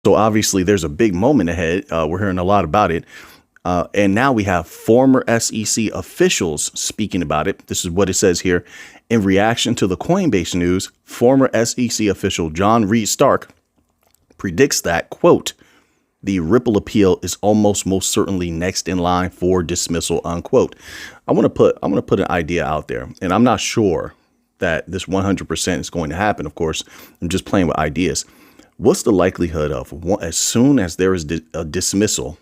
So obviously there's a big moment ahead. We're hearing a lot about it. And now we have former SEC officials speaking about it. This is what it says here. In reaction to the Coinbase news, former SEC official John Reed Stark predicts that, quote, the Ripple appeal is almost most certainly next in line for dismissal, unquote. I want to put an idea out there, and I'm not sure that this 100% is going to happen. Of course, I'm just playing with ideas. What's the likelihood of as soon as there is a dismissal,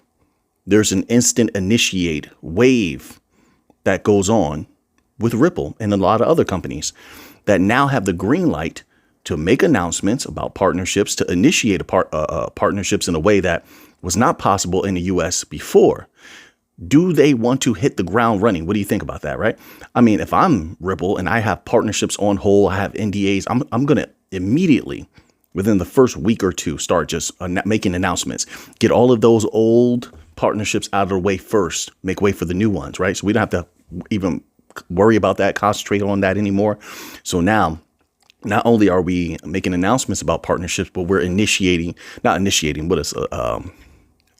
there's an instant initiate wave that goes on with Ripple and a lot of other companies that now have the green light to make announcements about partnerships, to initiate partnerships in a way that was not possible in the U.S. before? Do they want to hit the ground running? What do you think about that, right? I mean, if I'm Ripple and I have partnerships on hold, I have NDAs, I'm going to immediately, within the first week or two, start just making announcements. Get all of those old partnerships out of the way first, make way for the new ones, right? So we don't have to even worry about that, concentrate on that anymore. So now, not only are we making announcements about partnerships, but we're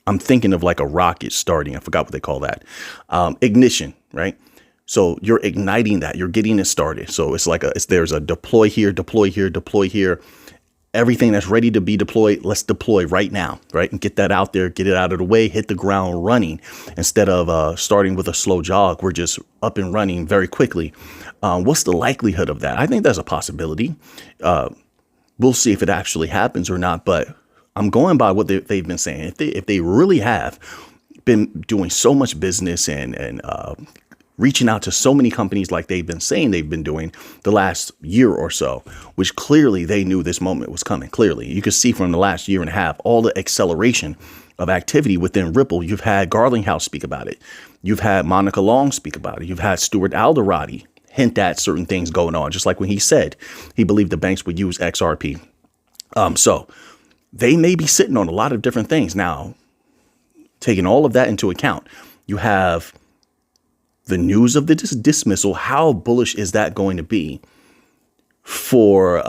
I'm thinking of like a rocket starting. I forgot what they call that. Ignition, right? So you're igniting that, you're getting it started. So it's like there's a deploy here, deploy here, deploy here. Everything that's ready to be deployed, let's deploy right now, right? And get that out there, get it out of the way, hit the ground running. Instead of starting with a slow jog, we're just up and running very quickly. What's the likelihood of that? I think there's a possibility. We'll see if it actually happens or not, but I'm going by what they've been saying. If they really have been doing so much business and reaching out to so many companies like they've been saying they've been doing the last year or so, which clearly they knew this moment was coming. Clearly, you could see from the last year and a half, all the acceleration of activity within Ripple. You've had Garlinghouse speak about it. You've had Monica Long speak about it. You've had Stuart Alderati hint at certain things going on, just like when he said he believed the banks would use XRP. So they may be sitting on a lot of different things. Now, taking all of that into account, you have the news of the dismissal. How bullish is that going to be for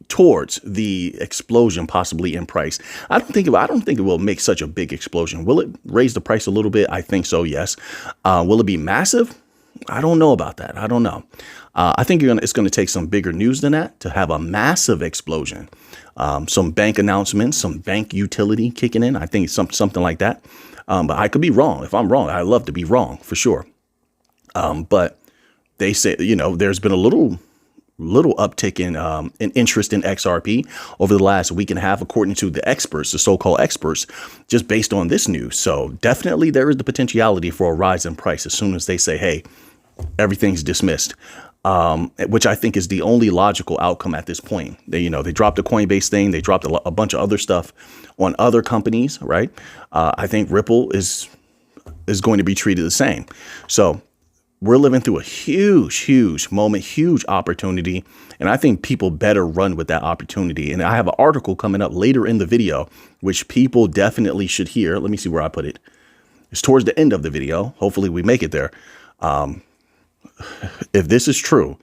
towards the explosion possibly in price? I don't think it will make such a big explosion. Will it raise the price a little bit? I think so, yes. Will it be massive? I don't know about that. I don't know. I think it's going to take some bigger news than that to have a massive explosion. Some bank announcements, some bank utility kicking in. I think it's something like that. But I could be wrong. If I'm wrong, I'd love to be wrong for sure. But they say, there's been a little uptick in interest in XRP over the last week and a half, according to the experts, the so-called experts, just based on this news. So definitely there is the potentiality for a rise in price as soon as they say, hey, everything's dismissed. Which I think is the only logical outcome at this point. They dropped the Coinbase thing. They dropped a bunch of other stuff on other companies, right? I think Ripple is going to be treated the same. So we're living through a huge moment, huge opportunity. And I think people better run with that opportunity. And I have an article coming up later in the video, which people definitely should hear. Let me see where I put it. It's towards the end of the video. Hopefully we make it there. If this is true,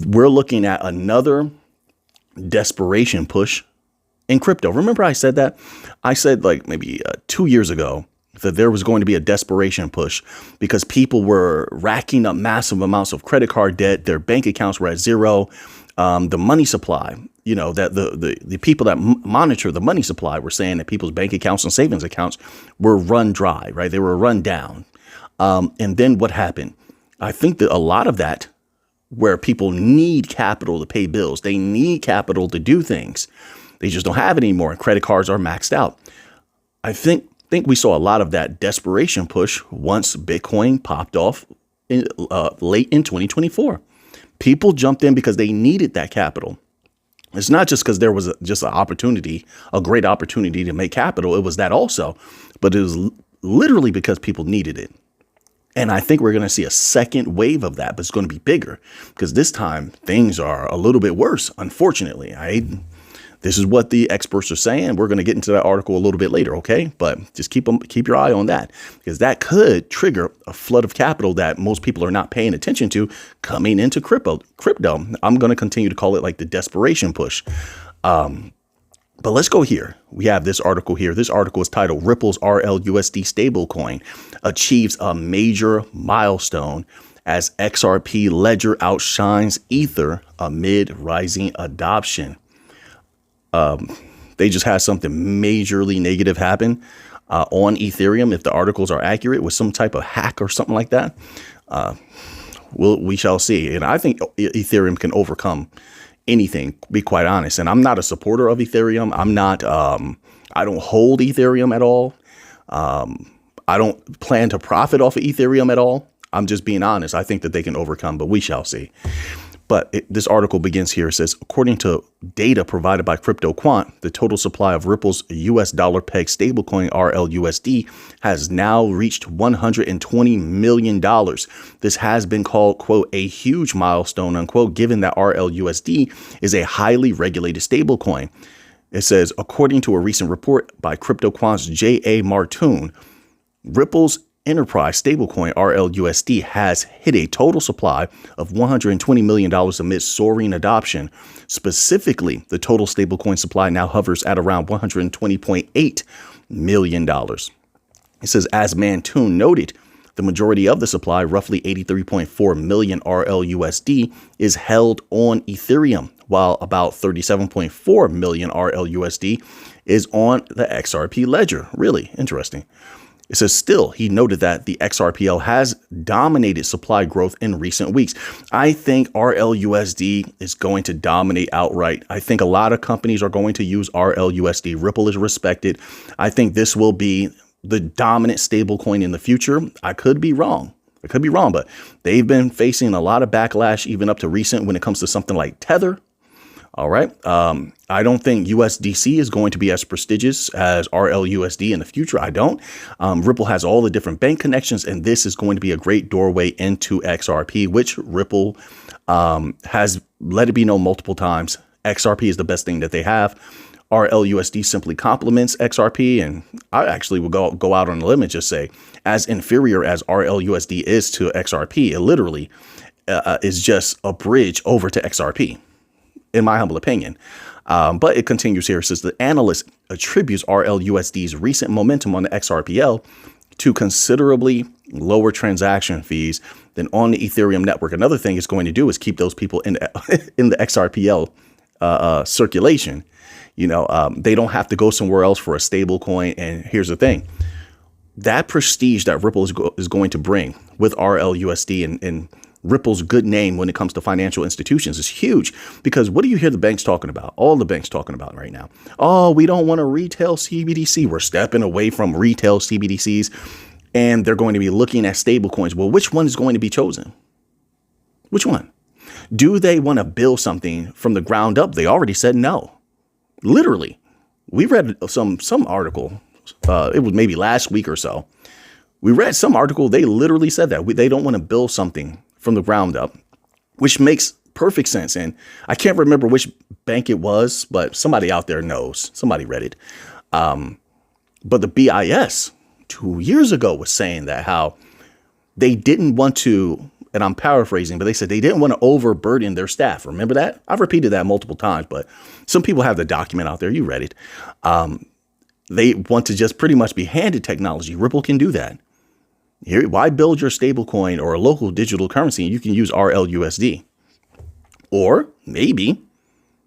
we're looking at another desperation push in crypto. Remember I said that? I said like maybe 2 years ago that there was going to be a desperation push because people were racking up massive amounts of credit card debt. Their bank accounts were at zero. The money supply, that the people that monitor the money supply were saying that people's bank accounts and savings accounts were run dry, right? They were run down. And then what happened? I think that a lot of that, where people need capital to pay bills, they need capital to do things. They just don't have it anymore. And credit cards are maxed out. I think we saw a lot of that desperation push once Bitcoin popped off late in 2024. People jumped in because they needed that capital. It's not just because there was just a great opportunity to make capital. It was that also, but it was literally because people needed it. And I think we're going to see a second wave of that, but it's going to be bigger because this time things are a little bit worse. Unfortunately, This is what the experts are saying. We're going to get into that article a little bit later, okay? But just keep your eye on that, because that could trigger a flood of capital that most people are not paying attention to coming into crypto. I'm going to continue to call it like the desperation push. But let's go here. We have this article here. This article is titled Ripple's RLUSD stablecoin achieves a major milestone as XRP ledger outshines Ether amid rising adoption. They just had something majorly negative happen on Ethereum. If the articles are accurate with some type of hack or something like that, we shall see. And I think Ethereum can overcome anything, to be quite honest. And I'm not a supporter of Ethereum. I don't hold Ethereum at all. I don't plan to profit off of Ethereum at all. I'm just being honest. I think that they can overcome, but we shall see. But this article begins here. It says, according to data provided by CryptoQuant, the total supply of Ripple's US dollar peg stablecoin RLUSD has now reached $120 million. This has been called, quote, a huge milestone, unquote, given that RLUSD is a highly regulated stablecoin. It says, according to a recent report by CryptoQuant's J.A. Martoon, Ripple's enterprise stablecoin RLUSD has hit a total supply of $120 million amid soaring adoption. Specifically, the total stablecoin supply now hovers at around $120.8 million. It says, as Martoon noted, the majority of the supply, roughly 83.4 million RLUSD, is held on Ethereum, while about 37.4 million RLUSD is on the XRP ledger. Really interesting. It says, still, he noted that the XRPL has dominated supply growth in recent weeks. I think RLUSD is going to dominate outright. I think a lot of companies are going to use RLUSD. Ripple is respected. I think this will be the dominant stablecoin in the future. I could be wrong. But they've been facing a lot of backlash, even up to recent, when it comes to something like Tether. All right. I don't think USDC is going to be as prestigious as RLUSD in the future. I don't. Ripple has all the different bank connections, and this is going to be a great doorway into XRP, which Ripple has let it be known multiple times. XRP is the best thing that they have. RLUSD simply complements XRP, and I actually will go out on a limb and just say, as inferior as RLUSD is to XRP, it literally is just a bridge over to XRP, in my humble opinion. But it continues here. It says the analyst attributes RLUSD's recent momentum on the XRPL to considerably lower transaction fees than on the Ethereum network. Another thing it's going to do is keep those people in the XRPL circulation. They don't have to go somewhere else for a stable coin. And here's the thing. That prestige that Ripple is going to bring with RLUSD and Ripple's good name when it comes to financial institutions is huge, because what do you hear the banks talking about? All the banks talking about right now. Oh, we don't want a retail CBDC. We're stepping away from retail CBDCs, and they're going to be looking at stable coins. Well, which one is going to be chosen? Which one? Do they want to build something from the ground up? They already said no. Literally, we read some article. It was maybe last week or so. We read some article. They literally said that they don't want to build something from the ground up, which makes perfect sense. And I can't remember which bank it was, but somebody out there knows. Somebody read it. But the BIS 2 years ago was saying that how they didn't want to, and I'm paraphrasing, but they said they didn't want to overburden their staff. Remember that? I've repeated that multiple times, but some people have the document out there. You read it. They want to just pretty much be handed technology. Ripple can do that. Here, why build your stable coin or a local digital currency? You can use RLUSD. Or maybe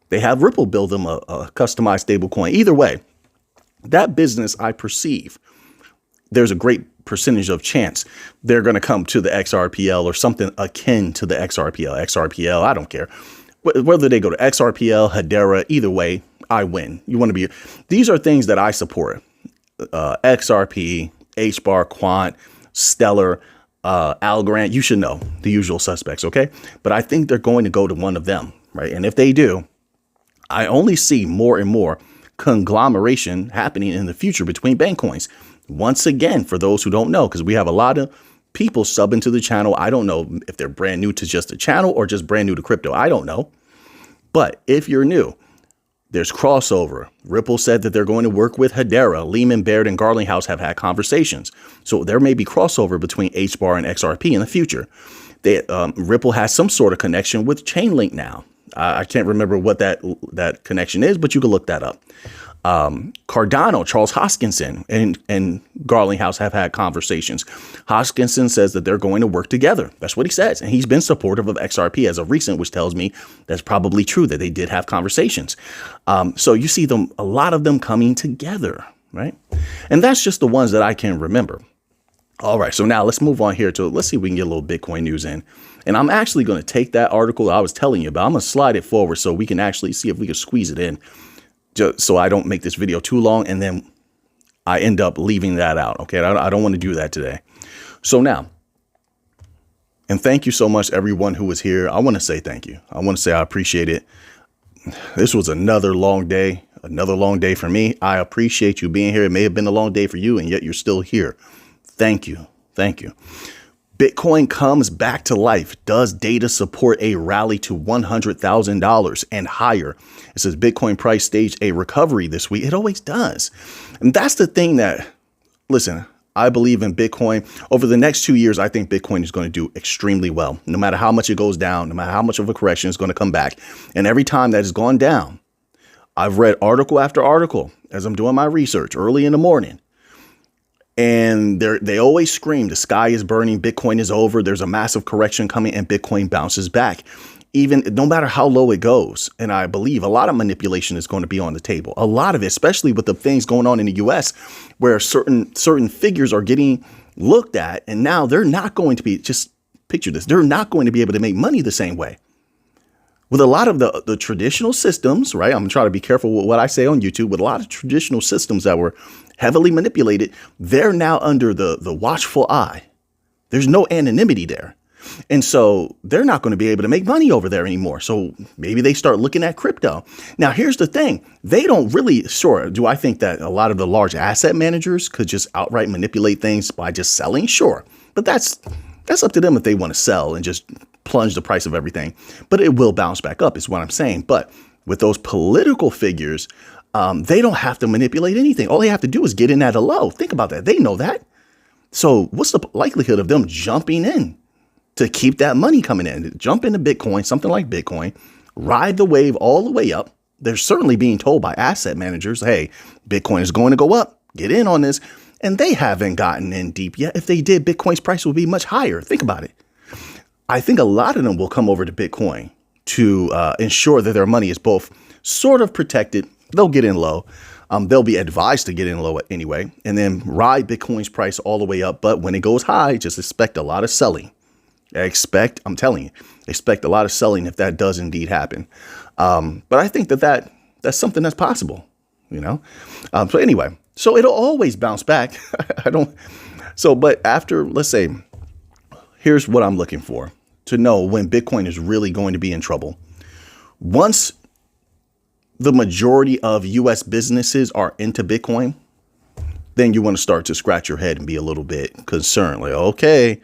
they have Ripple build them a customized stable coin. Either way, that business, I perceive, there's a great percentage of chance they're going to come to the XRPL or something akin to the XRPL, I don't care. Whether they go to XRPL, Hedera, either way, I win. These are things that I support. XRP, HBAR, Quant, Stellar, Algorand, you should know the usual suspects. OK, but I think they're going to go to one of them. Right. And if they do, I only see more and more conglomeration happening in the future between bank coins. Once again, for those who don't know, because we have a lot of people subbing to the channel. I don't know if they're brand new to just the channel or just brand new to crypto. I don't know. But if you're new, There's crossover. Ripple said that they're going to work with Hedera. Lehman, Baird, and Garlinghouse have had conversations. So there may be crossover between HBAR and XRP in the future. Ripple has some sort of connection with Chainlink now. I can't remember what that connection is, but you can look that up. Cardano, Charles Hoskinson, and Garlinghouse have had conversations. Hoskinson says that they're going to work together. That's what he says. And he's been supportive of XRP as of recent, which tells me that's probably true, that they did have conversations. So you see a lot of them coming together, right? And that's just the ones that I can remember. All right, so now let's move on here let's see if we can get a little Bitcoin news in. And I'm actually going to take that article I was telling you about. I'm going to slide it forward so we can actually see if we can squeeze it in, just so I don't make this video too long and then I end up leaving that out. Okay, I don't want to do that today. So now, and thank you so much, everyone who was here. I want to say thank you. I want to say I appreciate it. This was another long day for me. I appreciate you being here. It may have been a long day for you, and yet you're still here. Thank you. Thank you. Bitcoin comes back to life. Does data support a rally to $100,000 and higher? It says Bitcoin price staged a recovery this week. It always does. And that's the thing that, listen, I believe in Bitcoin. Over the next 2 years, I think Bitcoin is going to do extremely well. No matter how much it goes down, no matter how much of a correction is going to come back. And every time that has gone down, I've read article after article as I'm doing my research early in the morning. And they always scream, the sky is burning, Bitcoin is over, there's a massive correction coming, and Bitcoin bounces back, even no matter how low it goes. And I believe a lot of manipulation is going to be on the table. A lot of it, especially with the things going on in the US, where certain figures are getting looked at, and now they're not going to be, just picture this, they're not going to be able to make money the same way. With a lot of the traditional systems, right? I'm trying to be careful with what I say on YouTube. With a lot of traditional systems that were heavily manipulated, they're now under the watchful eye. There's no anonymity there. And so they're not going to be able to make money over there anymore. So maybe they start looking at crypto. Now, here's the thing. They don't really, sure, do I think that a lot of the large asset managers could just outright manipulate things by just selling? Sure. But that's up to them if they want to sell and just plunge the price of everything. But it will bounce back up is what I'm saying. But with those political figures, they don't have to manipulate anything. All they have to do is get in at a low. Think about that. They know that. So what's the likelihood of them jumping in to keep that money coming in? Jump into Bitcoin, something like Bitcoin, ride the wave all the way up. They're certainly being told by asset managers, hey, Bitcoin is going to go up. Get in on this. And they haven't gotten in deep yet. If they did, Bitcoin's price would be much higher. Think about it. I think a lot of them will come over to Bitcoin to ensure that their money is both sort of protected. They'll get in low. They'll be advised to get in low anyway, and then ride Bitcoin's price all the way up. But when it goes high, just expect a lot of selling. I'm telling you, expect a lot of selling if that does indeed happen. But I think that's something that's possible, you know? So anyway, so it'll always bounce back. But after, let's say, here's what I'm looking for to know when Bitcoin is really going to be in trouble. Once the majority of US businesses are into Bitcoin, then you want to start to scratch your head and be a little bit concerned. Like, okay,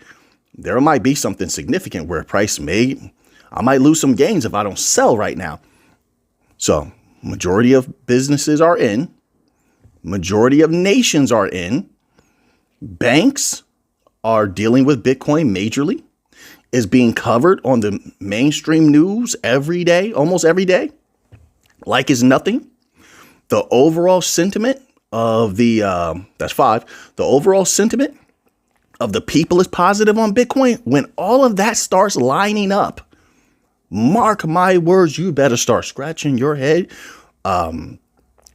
there might be something significant where I might lose some gains if I don't sell right now. So majority of businesses are in, majority of nations are in, banks are dealing with Bitcoin majorly, is being covered on the mainstream news every day, almost every day, like it's nothing. The overall sentiment of the overall sentiment of the people is positive on Bitcoin. When all of that starts lining up, mark my words, you better start scratching your head. And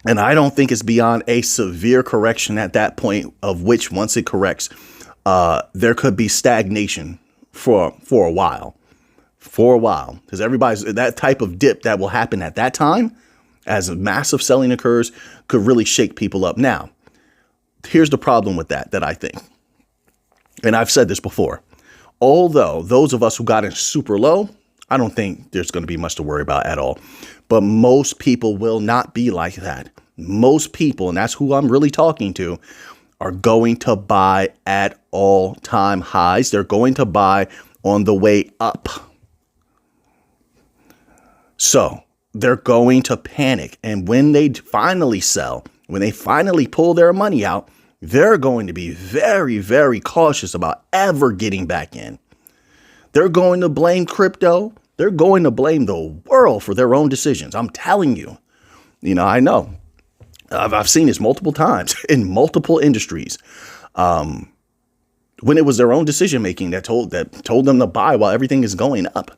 I don't think it's beyond a severe correction at that point, of which once it corrects, there could be stagnation for a while, because everybody's that type of dip that will happen at that time as a massive selling occurs could really shake people up. Now, here's the problem with that I think, and I've said this before, although those of us who got in super low, I don't think there's going to be much to worry about at all. But most people will not be like that. Most people, and that's who I'm really talking to, are going to buy at all-time highs. They're going to buy on the way up. So they're going to panic. And when they finally sell, when they finally pull their money out, they're going to be very, very cautious about ever getting back in. They're going to blame crypto. They're going to blame the world for their own decisions. I'm telling you, I know. I've seen this multiple times in multiple industries. When it was their own decision making that told them to buy while everything is going up.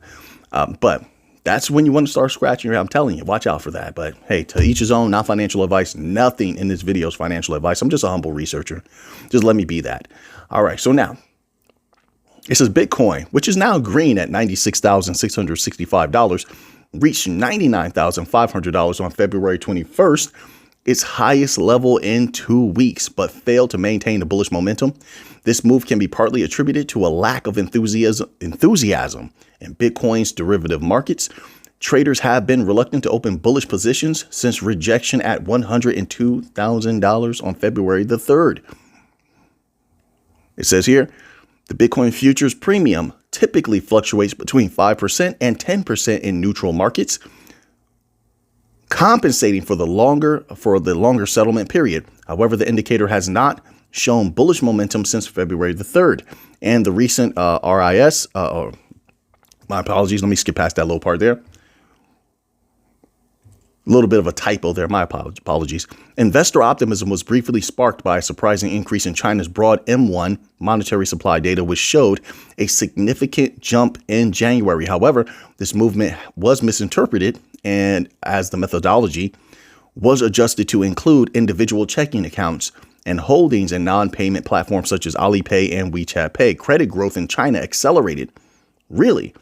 But that's when you want to start scratching your head. I'm telling you, watch out for that. But hey, to each his own, not financial advice. Nothing in this video is financial advice. I'm just a humble researcher. Just let me be that. All right. So now it says Bitcoin, which is now green at $96,665, reached $99,500 on February 21st, its highest level in 2 weeks, but failed to maintain the bullish momentum. This move can be partly attributed to a lack of enthusiasm in Bitcoin's derivative markets. Traders have been reluctant to open bullish positions since rejection at $102,000 on February the 3rd. It says here, the Bitcoin futures premium typically fluctuates between 5% and 10% in neutral markets, compensating for the longer settlement period. However, the indicator has not shown bullish momentum since February the 3rd. And the recent RIS, my apologies, let me skip past that little part there. A little bit of a typo there, my apologies. Investor optimism was briefly sparked by a surprising increase in China's broad M1 monetary supply data, which showed a significant jump in January. However, this movement was misinterpreted, and as the methodology was adjusted to include individual checking accounts and holdings in non-payment platforms such as Alipay and WeChat Pay. Credit growth in China accelerated, really,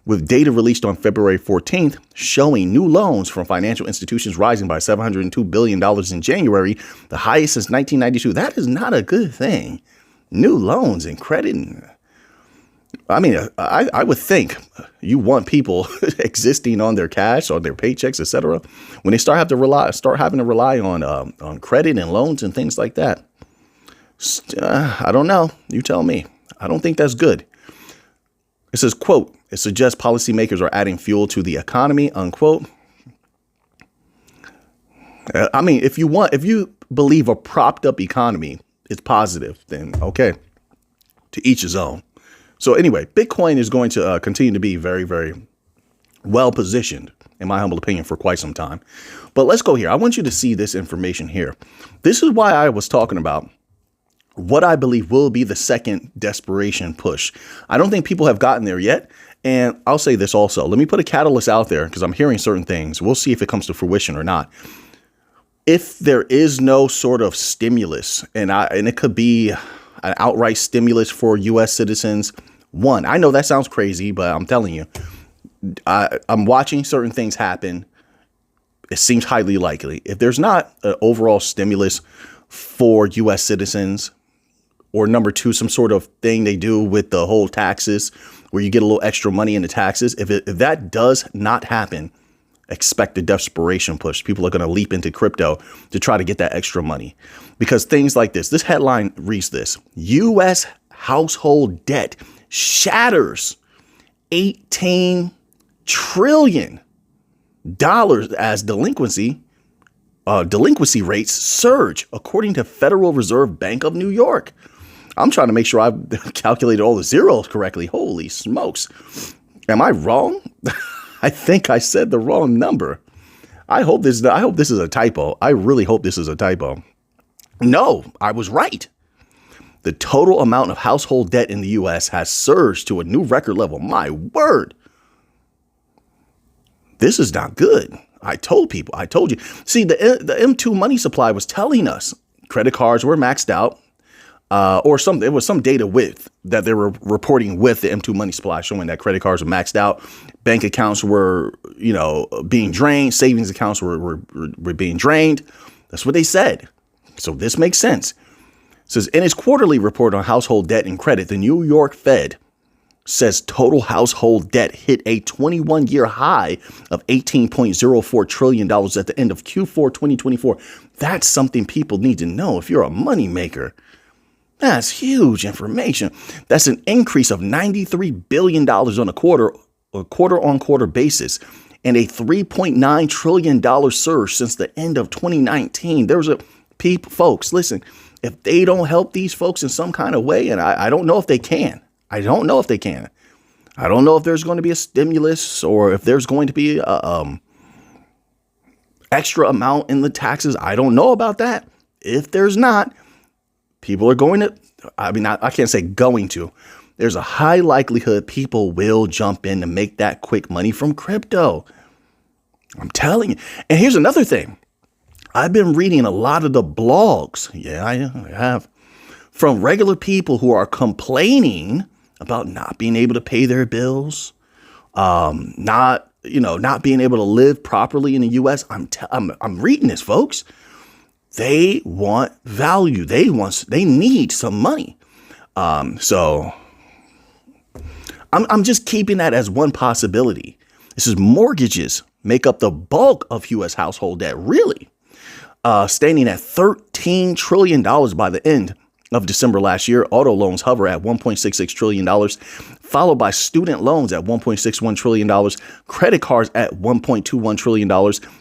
with data released on February 14th showing new loans from financial institutions rising by $702 billion in January, the highest since 1992. That is not a good thing. New loans and credit. I mean, I would think you want people existing on their cash, on their paychecks, etc. When they start having to rely on credit and loans and things like that. I don't know. You tell me. I don't think that's good. It says, quote, it suggests policymakers are adding fuel to the economy, unquote. I mean, if you believe a propped up economy is positive, then okay, to each his own. So anyway, Bitcoin is going to continue to be very, very well positioned, in my humble opinion, for quite some time. But let's go here. I want you to see this information here. This is why I was talking about what I believe will be the second desperation push. I don't think people have gotten there yet. And I'll say this also. Let me put a catalyst out there because I'm hearing certain things. We'll see if it comes to fruition or not. If there is no sort of stimulus, and it could be an outright stimulus for U.S. citizens. One, I know that sounds crazy, but I'm telling you, I'm watching certain things happen. It seems highly likely. If there's not an overall stimulus for U.S. citizens, or number two, some sort of thing they do with the whole taxes where you get a little extra money in the taxes. If that does not happen, expect a desperation push. People are going to leap into crypto to try to get that extra money because things like this headline reads this: U.S. household debt shatters $18 trillion as delinquency rates surge, according to Federal Reserve Bank of New York. I'm trying to make sure I've calculated all the zeros correctly. Holy smokes. Am I wrong? I think I said the wrong number. I hope this is a typo. I really hope this is a typo. No, I was right. The total amount of household debt in the U.S. has surged to a new record level. My word. This is not good. I told you. See, the M2 money supply was telling us credit cards were maxed out. There was some data that they were reporting with the M2 money supply showing that credit cards were maxed out. Bank accounts were, being drained. Savings accounts were being drained. That's what they said. So this makes sense. It says in its quarterly report on household debt and credit, the New York Fed says total household debt hit a 21-year high of $18.04 trillion at the end of Q4 2024. That's something people need to know if you're a moneymaker. That's huge information. That's an increase of $93 billion on a quarter-on-quarter basis and a $3.9 trillion surge since the end of 2019. There's folks, listen, if they don't help these folks in some kind of way, and I don't know if they can. I don't know if they can. I don't know if there's going to be a stimulus or if there's going to be a extra amount in the taxes. I don't know about that. If there's not, people are going to, I can't say going to. There's a high likelihood people will jump in to make that quick money from crypto. I'm telling you. And here's another thing. I've been reading a lot of the blogs. Yeah, I have. From regular people who are complaining about not being able to pay their bills, not being able to live properly in the U.S. I'm reading this, folks. They want value. They need some money. So I'm just keeping that as one possibility. This is mortgages make up the bulk of U.S. household debt, really, standing at $13 trillion by the end of December last year. Auto loans hover at $1.66 trillion, followed by student loans at $1.61 trillion, credit cards at $1.21 trillion,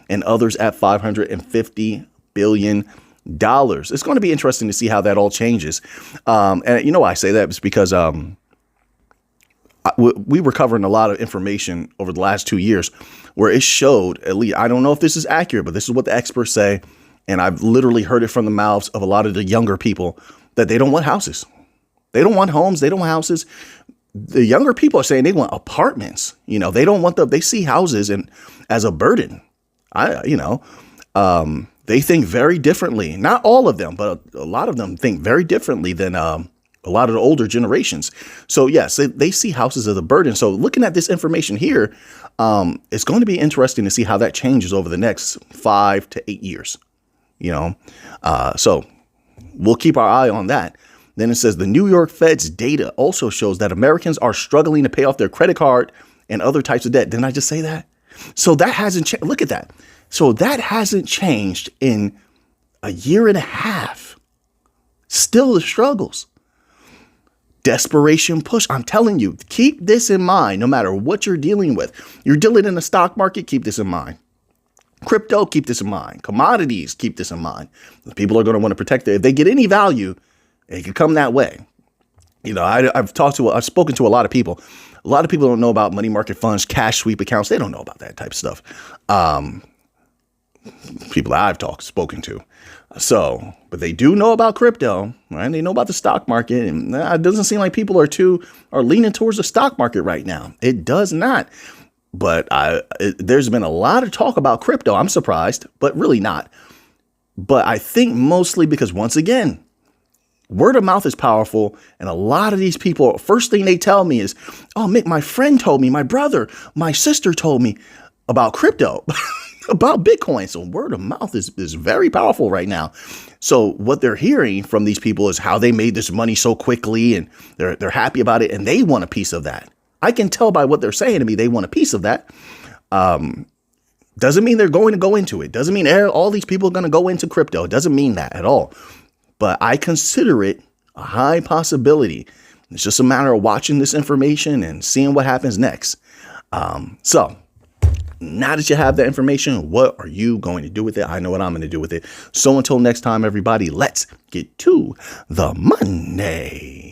and others at $550 billion. It's going to be interesting to see how that all changes. And why I say that is because we were covering a lot of information over the last 2 years where it showed, at least, I don't know if this is accurate, but this is what the experts say. And I've literally heard it from the mouths of a lot of the younger people that they don't want houses. They don't want homes. They don't want houses. The younger people are saying they want apartments. They don't want they see houses as a burden. They think very differently. Not all of them, but a lot of them think very differently than a lot of the older generations. So yes, they see houses as a burden. So looking at this information here, it's going to be interesting to see how that changes over the next 5 to 8 years. So we'll keep our eye on that. Then it says the New York Fed's data also shows that Americans are struggling to pay off their credit card and other types of debt. Didn't I just say that? So that hasn't changed. Look at that. So that hasn't changed in a year and a half. Still the struggles. Desperation push. I'm telling you, keep this in mind no matter what you're dealing with. You're dealing in the stock market, keep this in mind. Crypto, keep this in mind. Commodities, keep this in mind. People are going to want to protect it. If they get any value, it can come that way. I've spoken to a lot of people. A lot of people don't know about money market funds, cash sweep accounts. They don't know about that type of stuff. People that I've spoken to. So, but they do know about crypto, right? They know about the stock market, and it doesn't seem like people are leaning towards the stock market right now. It does not. But there's been a lot of talk about crypto. I'm surprised, but really not. But I think mostly because, once again, word of mouth is powerful. And a lot of these people, first thing they tell me is, oh, Mick, my friend told me, my brother, my sister told me about crypto, about Bitcoin. So word of mouth is very powerful right now. So what they're hearing from these people is how they made this money so quickly, and they're happy about it, and they want a piece of that. I can tell by what they're saying to me, they want a piece of that. Doesn't mean they're going to go into it. Doesn't mean all these people are going to go into crypto. It doesn't mean that at all. But I consider it a high possibility. It's just a matter of watching this information and seeing what happens next. So now that you have that information, what are you going to do with it? I know what I'm going to do with it. So until next time, everybody, let's get to the money.